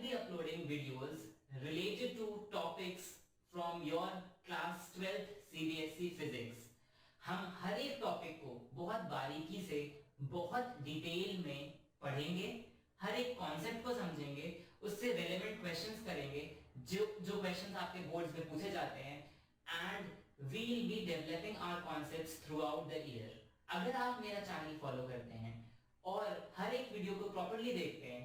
be uploading videos related to topics from your class 12th CBSE physics. हम हर एक topic को बहुत बारीकी से बहुत डिटेल में पढ़ेंगे, हर एक कॉन्सेप्ट को समझेंगे, उससे रेलेवेंट क्वेश्चंस करेंगे जो क्वेश्चंस आपके बोर्ड्स में पूछे जाते हैं and we will be developing our concepts throughout the year. अगर आप मेरा चैनल फॉलो करते हैं और हर एक वीडियो को प्रॉपर्ली देखते हैं,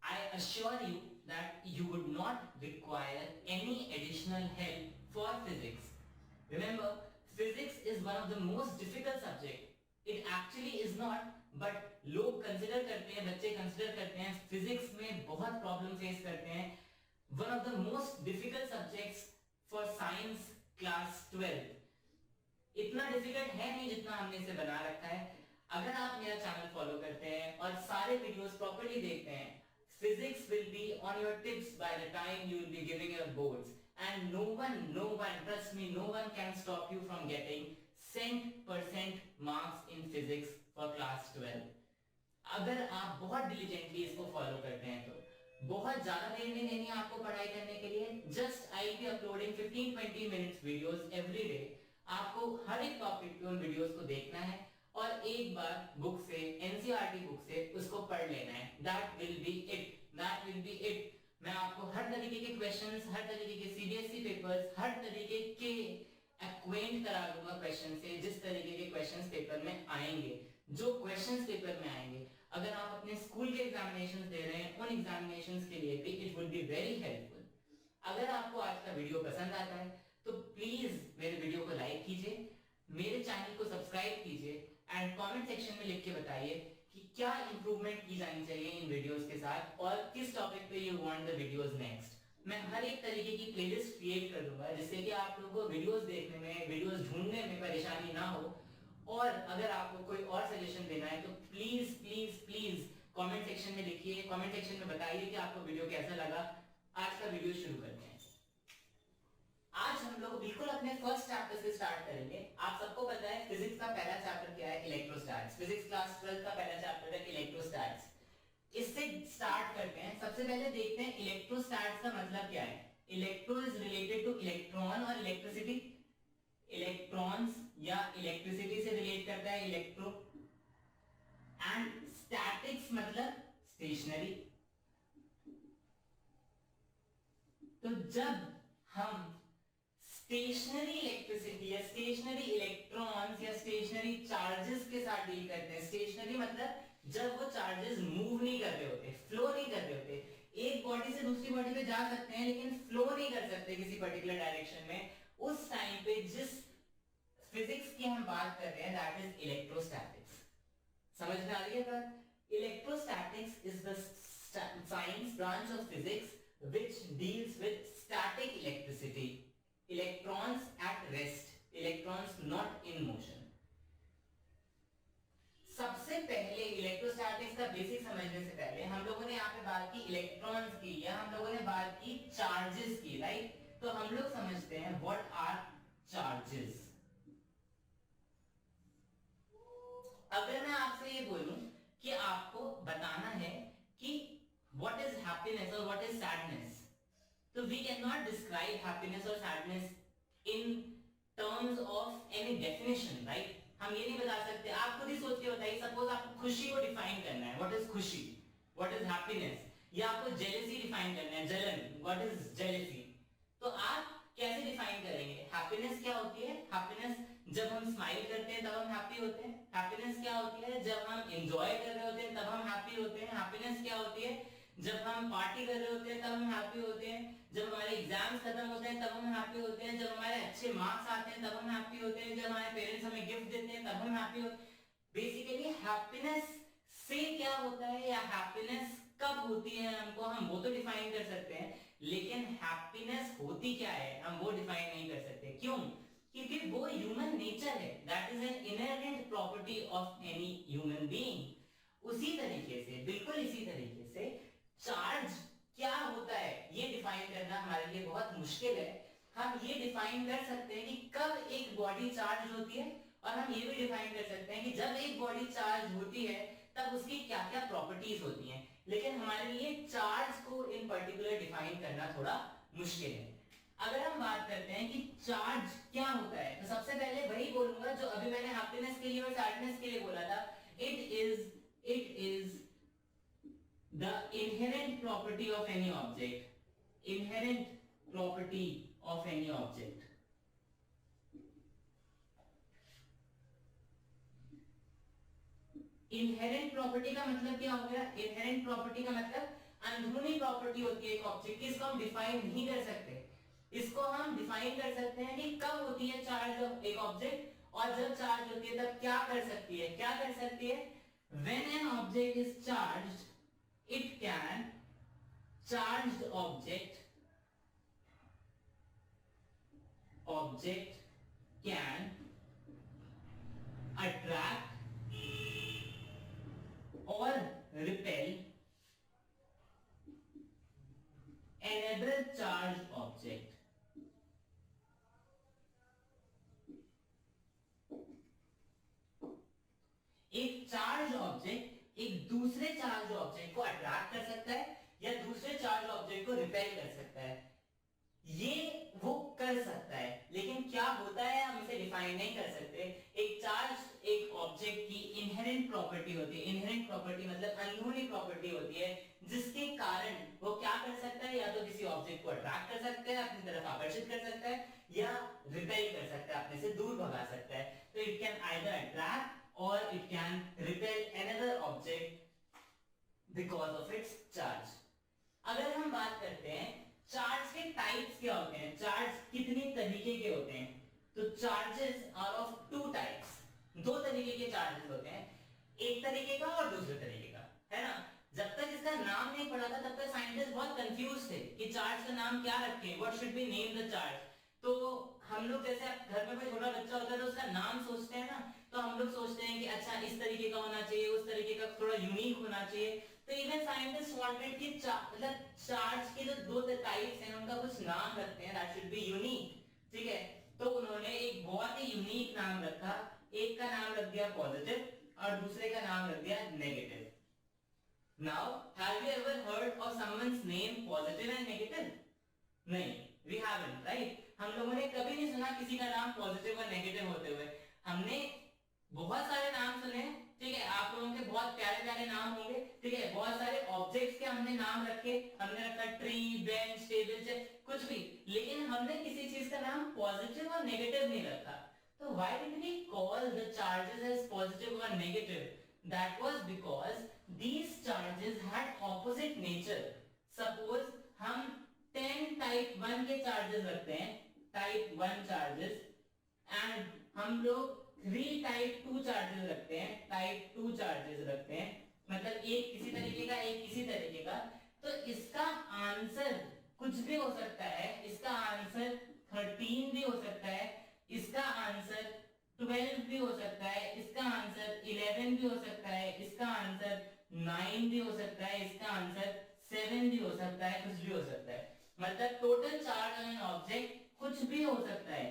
I assure you that you would not require any additional help for physics. Remember, physics is one of the most difficult subject. It actually is not, but लोग consider करते हैं, बच्चे consider करते हैं, physics में बहुत problem face करते हैं. One of the most difficult subjects for science class 12. इतना difficult है नहीं जितना हमने इसे बना रखा है. अगर आप मेरा चैनल फॉलो करते हैं और सारे वीडियोस प्रॉपर्ली देखते हैं, physics will be on your tips by the time you will be giving your boards, and no one, trust me, no one can stop you from getting 100% marks in physics for class 12. अगर आप बहुत diligently इसको follow करते हैं तो बहुत ज्यादा देर नहीं देनी है आपको पढ़ाई करने के लिए. Just I will be uploading 15-20 minutes videos every day. आपको हर एक टॉपिक पे उन वीडियोस को देखना है और एक बार बुक से, एनसीईआरटी बुक से उसको पढ़ लेना है. That will be it. मैं आपको हर तरीके के क्वेश्चंस, हर तरीके के सीबीएसई पेपर्स, हर तरीके के एक्वेंट करा दूंगा क्वेश्चन से, जिस तरीके के क्वेश्चंस पेपर में आएंगे, जो क्वेश्चंस पेपर में आएंगे. अगर आप अपने स्कूल के एग्जामिनेशंस दे रहे हैं, उन एग्जामिनेशंस के लिए भी it would be very helpful. अगर आपको आज का वीडियो पसंद आता है तो प्लीज मेरे वीडियो को लाइक कीजिए, मेरे चैनल को सब्सक्राइब कीजिए एंड कमेंट सेक्शन में लिख के बताइए कि क्या इंप्रूवमेंट की जानी चाहिए इन वीडियोस के साथ और किस टॉपिक पे you want the videos next. मैं हर एक तरीके की प्लेलिस्ट क्रिएट कर दूंगा जिससे कि आप लोगों को वीडियोस देखने में, वीडियोस ढूंढने में परेशानी ना हो. और अगर आपको कोई और सजेशन देना है तो please please please comment section में लिखिए, कमेंट सेक्शन में बताइए कि आपको वीडियो कैसा लगा. आज का वीडियो शुरू करते हैं. आज हम लोग बिल्कुल अपने फर्स्ट चैप्टर से स्टार्ट करेंगे. आप सबको पता है फिजिक्स का पहला चैप्टर क्या है, इलेक्ट्रोस्टैटिक्स. फिजिक्स क्लास 12 का पहला चैप्टर है इलेक्ट्रोस्टैटिक्स. इससे स्टार्ट करते हैं. सबसे पहले देखते हैं इलेक्ट्रोस्टैटिक्स का मतलब क्या है. Electro is related two electron और इलेक्ट्रिसिटी. इलेक्ट्रॉन्स या इलेक्ट्रिसिटी से रिलेट करता है इलेक्ट्रो. एंड स्टैटिक्स मतलब स्टेशनरी. तो जब हम स्टेशनरी इलेक्ट्रिसिटी या स्टेशनरी इलेक्ट्रॉन्स या स्टेशनरी चार्जेस के साथ डील करते हैं. स्टेशनरी मतलब जब वो चार्जेस मूव नहीं कर रहे होते, फ्लो नहीं कर रहे होते, एक बॉडी से दूसरी बॉडी पे जा सकते हैं लेकिन फ्लो नहीं कर सकते किसी पर्टिकुलर डायरेक्शन में, उस टाइम पे जिस फिजिक्स की हम बात कर रहे हैं दैट इज इलेक्ट्रोस्टैटिक्स. समझ में आ रही है बात. Electrostatics is the science branch of physics which deals with static electricity. Electrons at rest, electrons not in motion. सबसे पहले इलेक्ट्रोस्टैटिक्स का बेसिक समझने से पहले हम लोगों ने यहाँ पे बात की इलेक्ट्रॉन्स की, या हम लोगों ने बात की चार्जेस की, राइट. तो हम लोग समझते हैं व्हाट आर चार्जेस. अगर मैं आपसे ये बोलूं कि आपको बताना है कि what is happiness or what is sadness, so we cannot describe happiness or sadness in terms of any definition, right. हम ये नहीं बता सकते. आप खुद ही सोच के बताइए. सपोज आपको खुशी को डिफाइन करना है, what is खुशी, what is happiness, या आपको जेलेसी डिफाइन करना है, जलन, what is jealousy. तो आप कैसे डिफाइन करेंगे. हैप्पीनेस क्या होती है. हैप्पीनेस जब हम स्माइल करते हैं तब हम हैप्पी होते हैं. हैप्पीनेस क्या होती है. जब हम एंजॉय कर रहे होते हैं तब हम हैप्पी होते हैं. हैप्पीनेस क्या होती है. जब हम पार्टी कर रहे होते हैं तब हम हैप्पी होते हैं. जब हमारे एग्जाम्स खत्म होते हैं तब हम हैप्पी होते हैं. जब हमारे अच्छे मार्क्स आते हैं तब हम हैप्पी होते हैं. जब हमारे पेरेंट्स हमें गिफ्ट देते हैं तब हम हैप्पी होते हैं. बेसिकली हैप्पीनेस से क्या होता है या हैप्पीनेस कब होती है हमको, हम वो तो डिफाइन कर सकते हैं, लेकिन हैप्पीनेस होती क्या है हम वो डिफाइन नहीं कर सकते. क्यों. क्योंकि वो ह्यूमन नेचर है. That is an inherent property of any human being. उसी तरीके से, बिल्कुल इसी तरीके से चार्ज क्या होता है ये डिफाइन करना हमारे लिए बहुत मुश्किल है. हम ये डिफाइन कर सकते हैं कि कब एक बॉडी चार्ज होती है, और हम ये भी डिफाइन कर सकते हैं कि जब एक बॉडी चार्ज होती है तब उसकी क्या क्या प्रॉपर्टीज होती हैं. लेकिन हमारे लिए चार्ज को इन पर्टिकुलर डिफाइन करना थोड़ा मुश्किल है। अगर हम बात करते हैं कि चार्ज क्या होता है, तो सबसे पहले वही बोलूंगा जो अभी मैंने हैप्पीनेस के लिए और सैडनेस के लिए बोला था। It is the inherent property of any object, inherent property of any object. Inherent property का मतलब क्या हो गया? इनहेरेंट प्रॉपर्टी का मतलब अंदरूनी प्रॉपर्टी होती है एक ऑब्जेक्ट की, इसको हम डिफाइन नहीं कर सकते। इसको हम डिफाइन कर सकते हैं कि कब होती है चार्ज एक ऑब्जेक्ट, और जब चार्ज होती है तब क्या कर सकती है, क्या कर सकती है? When an object is charged, it can, charged object can attract or repel another charged object. एक चार्ज ऑब्जेक्ट एक दूसरे चार्ज ऑब्जेक्ट को अट्रैक्ट कर सकता है या दूसरे चार्ज ऑब्जेक्ट को रिपेल कर सकता है, ये वो कर सकता है। लेकिन क्या होता है हम इसे डिफाइन नहीं कर सकते। एक चार्ज एक ऑब्जेक्ट की इनहेरेंट प्रॉपर्टी होती है, इनहेरेंट प्रॉपर्टी मतलब अंदरूनी प्रॉपर्टी होती है, जिसके कारण वो क्या कर सकता है, या तो किसी ऑब्जेक्ट को अट्रैक्ट कर सकता है, अपनी तरफ आकर्षित कर सकता है, या रिपेल कर सकता है, अपने से दूर भगा सकता है। तो it can either attract or it can repel another object because of its charge. अगर हम बात करते हैं चार्ज के टाइप्स क्या होते हैं, चार्ज कितने तरीके के होते हैं, तो charges are of two types, दो तरीके के चार्जेस होते हैं, एक तरीके का और दूसरे तरीके का, है ना। जब तक इसका नाम नहीं पढ़ा था तब तक साइंटिस्ट बहुत कंफ्यूज थे कि चार्ज का नाम क्या रखें, what should be name the charge. तो हम लोग जैसे घर में कोई छोटा बच्चा होता है तो उसका नाम सोचते हैं ना, तो हम लोग सोचते हैं कि अच्छा इस तरीके का होना चाहिए, उस तरीके का थोड़ा यूनिक होना चाहिए। तो इवन साइंटिस्ट वांटेड कि मतलब चार्ज के जो दो टाइप्स हैं उनका कुछ नाम रखते हैं, दैट शुड बी यूनिक, ठीक है। तो उन्होंने एक बहुत ही यूनिक नाम रखा, एक का नाम रख दिया पॉजिटिव और दूसरे का नाम रख दिया negative. Now have you ever heard of someone's name positive and negative? नहीं, वी हैवंट, राइट। हम लोगों ने कभी नहीं सुना किसी का नाम पॉजिटिव और नेगेटिव होते हुए। हमने बहुत सारे नाम सुने, ठीक है, आप लोगों के बहुत प्यारे प्यारे नाम होंगे, ठीक है, बहुत सारे ऑब्जेक्ट्स के हमने नाम रखे, हमने रखा ट्री, बेंच, टेबल, चेयर, कुछ भी, लेकिन हमने किसी चीज का नाम पॉजिटिव और नेगेटिव नहीं रखा। तो why did we call the charges as positive और negative? That was because these charges had opposite nature. Suppose हम 10 टाइप 1 के चार्जेस रखते हैं, टाइप 1 चार्जेस, एंड हम लोग 3 टाइप 2 चार्जेस रखते हैं, टाइप 2 चार्जेस रखते हैं, मतलब एक किसी तरीके का एक किसी तरीके का। तो इसका आंसर कुछ भी हो सकता है, इसका आंसर 13 भी हो सकता है, इसका आंसर 12 भी हो सकता है, इसका आंसर 11 भी हो सकता है, इसका आंसर 9 भी हो सकता है, इसका आंसर 7 भी हो सकता है, कुछ भी हो सकता है। मतलब total charge on an object कुछ भी हो सकता है।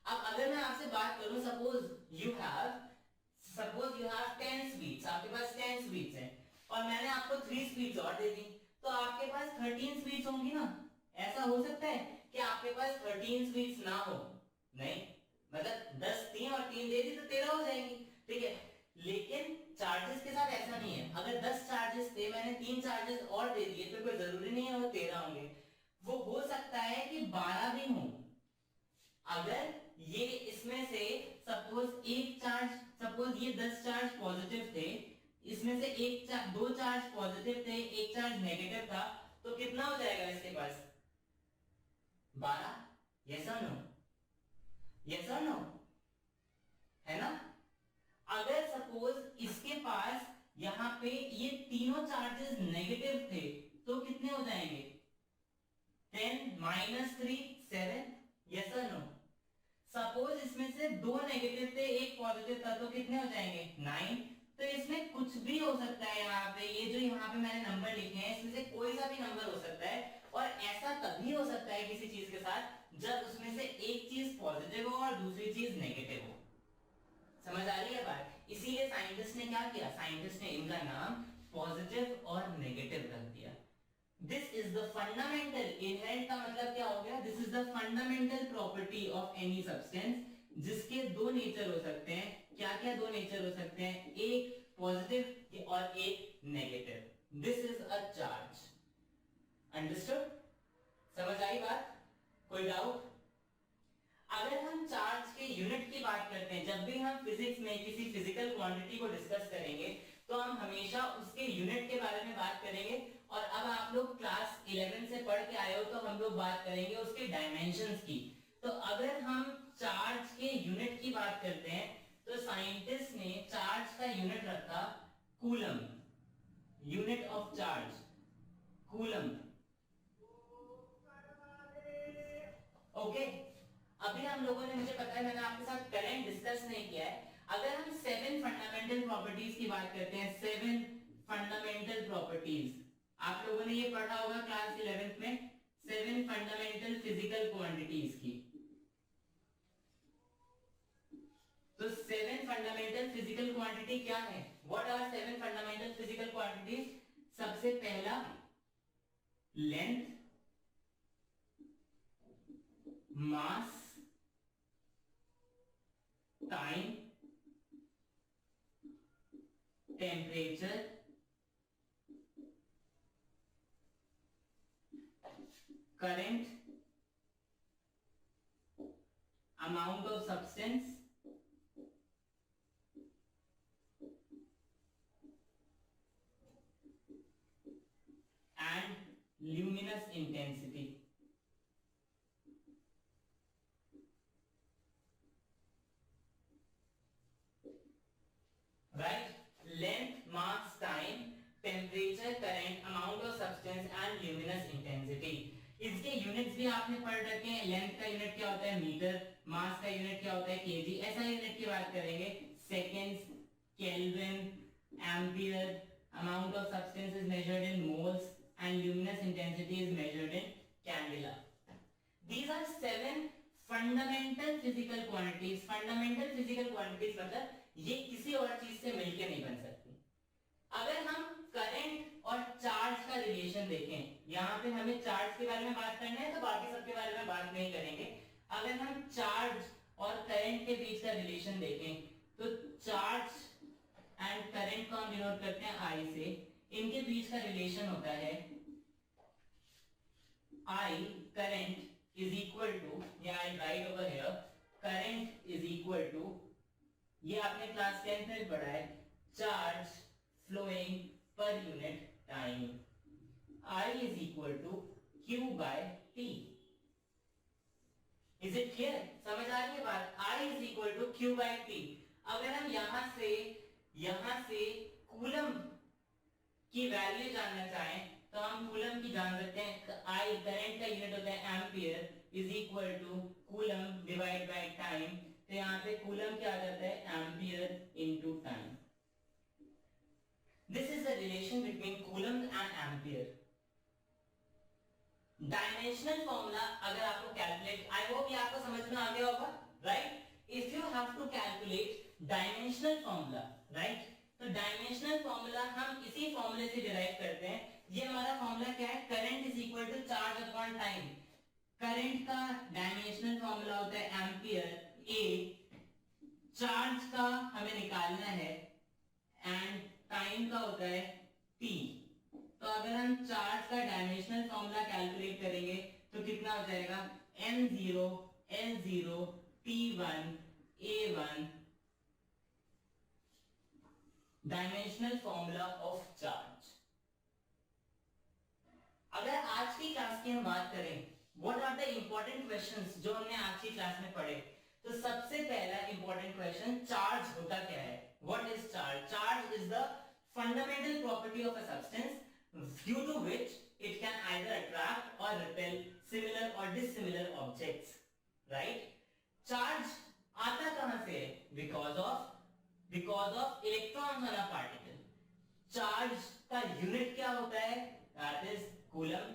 अब अगर मैं आपसे बात करूं, सपोज यू हैव 10 स्वीट्स, आपके पास 10 स्वीट्स हैं और मैंने आपको 3 स्वीट्स और दे दी, तो आपके पास 13 स्वीट्स होंगी ना। ऐसा हो सकता है कि आपके पास 13 स्वीट्स ना हो? नहीं, मतलब 10 3 और 3 दे दी तो 13 हो जाएंगी, ठीक है। लेकिन चार्जेस के साथ ऐसा नहीं है। अगर 10 चार्जेस थे, मैंने 3 चार्जेस और दे दिए, तो कोई जरूरी नहीं है वो 13 होंगे, वो हो सकता है कि 12 भी हों। अगर ये इसमें से सपोज एक चार्ज, सपोज ये 10 चार्ज पॉजिटिव थे, इसमें से दो चार्ज पॉजिटिव थे, एक चार्ज नेगेटिव था, तो कितना हो जाएगा इसके पास? 12। यस और नो? यस और नो? है ना। अगर सपोज इसके पास यहां पे ये तीनों चार्जेस नेगेटिव थे, तो कितने हो जाएंगे? 10 - 3 7। यस और नो? सपोज इसमें से दो नेगेटिव थे एक पॉजिटिव था, तो कितने हो जाएंगे? 9। तो इसमें कुछ भी हो सकता है। यहाँ पे ये जो यहाँ पे मैंने नंबर लिखे हैं, इसमें से कोई सा भी नंबर हो सकता है, और ऐसा तभी हो सकता है किसी चीज के साथ जब उसमें से एक चीज पॉजिटिव हो और दूसरी चीज नेगेटिव हो। समझ आ रही है बात? इसीलिए साइंटिस्ट ने क्या किया, साइंटिस्ट ने इनका नाम पॉजिटिव और नेगेटिव रख दिया। This is the fundamental, inherent का मतलब क्या हो गया, this is the fundamental property of any substance, जिसके दो नेचर हो सकते हैं। क्या क्या दो नेचर हो सकते हैं, एक पॉजिटिव और एक negative. This is a charge. Understood? समझ आई बात? कोई डाउट? अगर हम चार्ज के यूनिट की बात करते हैं, जब भी हम फिजिक्स में किसी फिजिकल क्वांटिटी को डिस्कस करेंगे तो हम हमेशा उसके यूनिट के बारे में बात करेंगे। और अब आप लोग क्लास 11 से पढ़ के आए हो तो हम लोग बात करेंगे उसके डायमेंशंस की। तो अगर हम चार्ज के यूनिट की बात करते हैं तो साइंटिस्ट ने चार्ज का यूनिट रखा coulomb, unit of charge coulomb. Okay, अभी हम लोगों ने, मुझे पता है मैंने आपके साथ करंट डिस्कस नहीं किया है। अगर हम 7 फंडामेंटल प्रॉपर्टीज की बात करते हैं, 7 फंडामेंटल प्रॉपर्टीज, आप लोगों ने ये पढ़ा होगा क्लास 11th में, 7 फंडामेंटल फिजिकल क्वांटिटीज की। तो 7 फंडामेंटल फिजिकल क्वांटिटी क्या है? What are 7 fundamental physical quantities? सबसे पहला length, mass, time, temperature, current, amount of substance and luminous intensity. Right? Length, mass, time, temperature, current, amount of substance and luminous intensity. इसके units भी आपने पढ़ रखे हैं। लेंथ का यूनिट क्या होता है, मीटर। मास का यूनिट क्या होता है, केजी। ऐसा यूनिट की बात करेंगे, seconds, kelvin, ampere. Amount of substance is measured in moles and luminous intensity is measured in candela. These are 7 fundamental physical quantities. Fundamental physical quantities मतलब ये किसी और चीज से मिलके नहीं बन सकती। अगर हम करंट और चार्ज का रिलेशन देखें, यहाँ पे हमें चार्ज के बारे में बात करना है तो बाकी सबके बारे में बात नहीं करेंगे। अगर हम चार्ज और करंट के बीच का रिलेशन देखें तो चार्ज एंड करंट को हम डिनोट करते हैं आई से। इनके बीच का रिलेशन होता है I current is equal to, या I write over here, current is equal to, ये आपने क्लास 10th में पढ़ा है, charge flowing per unit time. I is equal to Q by T. Is it clear? समझ आ रही है बात? I is equal to Q by T. अगर हम यहाँ से कूलम की वैल्यू जानना चाहें तो हम कूलम की जान सकते हैं। आई करंट का यूनिट होता है ampere, is equal to coulomb divide by time. तो यहाँ पे कूलम क्या आ जाता है, ampere into time. This is the relation between coulomb and ampere. Dimensional formula अगर आपको कैलकुलेट, आई होप ये आपको समझ में आ गया होगा, right? If you have to calculate dimensional formula, right, तो डायमेंशनल फॉर्मूला हम इसी फॉर्मूले से डिराइव करते हैं। ये हमारा फॉर्मूला क्या है, current is equal to charge upon time. Current का डायमेंशनल फॉर्मूला होता है एम्पियर ए, चार्ज का हमें निकालना है एंड टाइम का होता है टी। तो अगर हम चार्ज का डायमेंशनल फॉर्मूला कैलकुलेट करेंगे तो कितना हो जाएगा, n0 l0 t1 a1, dimensional formula of charge. अगर आज की क्लास की हम बात करें, what are the important questions जो हमने आज की क्लास में पढ़े, तो सबसे पहला इंपॉर्टेंट क्वेश्चन, चार्ज होता क्या है? What is charge? Charge is the fundamental property of a substance due to which it can either attract or repel similar or dissimilar objects, right? Charge आता कहां से है? Because of electrons on a particle. Charge का unit क्या होता है? That is coulomb.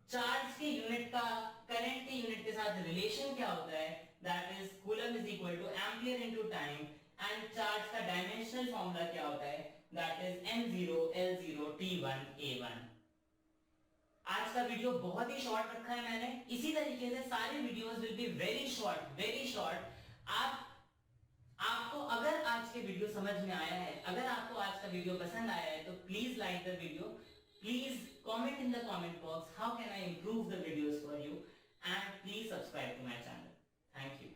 Charge के unit का करंट के यूनिट के साथ रिलेशन क्या होता है? That is coulomb is equal to ampere into time. And charge का डायमेंशनल फॉर्मूला क्या होता है? That is n0 l0 C1A1। आज का वीडियो बहुत ही शॉर्ट रखा है मैंने, इसी तरीके से सारे videos will be very short, very short. आपको अगर आज के वीडियो समझ में आया है, अगर आपको आज का वीडियो पसंद आया है, तो please like the video, please comment in the comment box how can I improve the videos for you, and please subscribe to my channel. Thank you.